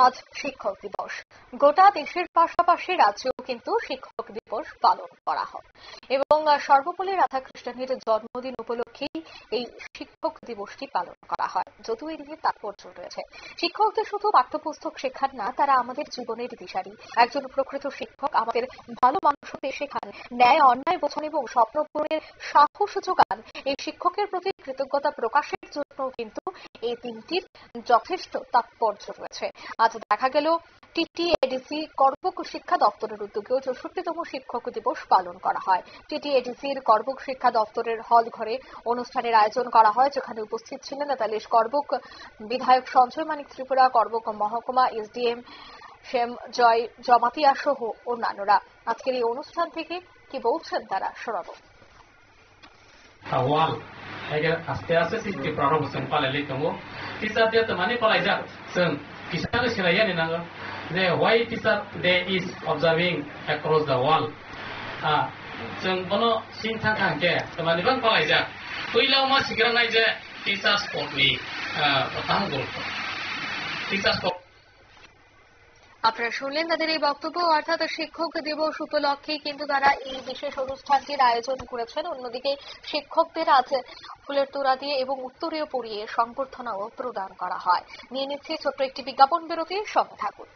আজ শিক্ষক দিবস। গোটা দেশের পাশাপাশি রাজ্যেও কিন্তু শিক্ষক দিবস পালন করা হয় এবং সর্বপল্লী রাধাকৃষ্ণনের জন্মদিন উপলক্ষেই এই শিক্ষক দিবসটি পালন করা হয়। যদিও এর তাৎপর্য রয়েছে, শিক্ষকদের শুধু পাঠ্যপুস্তক শেখান না, তারা আমাদের জীবনের দিশারি। একজন প্রকৃত শিক্ষক আমাদের ভালো মানুষ হতে শেখান, ন্যায় অন্যায় বোঝান এবং স্বপ্ন পূরণের সাহস যোগান। এই শিক্ষকের প্রতি কৃতজ্ঞতা প্রকাশের জন্য কিন্তু এই দিনটির যথেষ্ট তাৎপর্য রয়েছে। আজ দেখা গেল টিটিএডিসি কর্মক শিক্ষা দপ্তরের উদ্যোগেও 64তম শিক্ষক দিবস পালন করা হয়। টিটিএডিসির কর্মক শিক্ষা দপ্তরের হল ঘরে অনুষ্ঠানের আয়োজন করা হয়, যেখানে উপস্থিত ছিলেন নেতালিশ কর্মক বিধায়ক সঞ্জয় মানিক ত্রিপুরা, কর্মক মহকুমা এসডিএম শ্যাম জয় জমাতিয়া সহ অন্যান্যরা। আজকের এই অনুষ্ঠান থেকে কি বলছেন তারা, শোনাবো। aste aste sisti prarong sen palali tongo teacher dia temani palaijak sen kisah siraya ni nang the why teacher day is observing across the world sen bono sin thang thang ke temani bang palaijak toilau ma sigra nai je teachers sport ni patang guruto teachers আপনারা শুনলেন তাদের এই বক্তব্য। অর্থাৎ শিক্ষক দিবস উপলক্ষে কিন্তু তারা এই বিশেষ অনুষ্ঠানটির আয়োজন করেছেন। অন্যদিকে শিক্ষকদের আজ ফুলের তোড়া দিয়ে এবং উত্তরীয় পরিয়ে সংবর্ধনাও প্রদান করা হয়। নিয়ে নিচ্ছে ছোট্ট একটি বিজ্ঞাপন বিরতি, সঙ্গে থাকুন।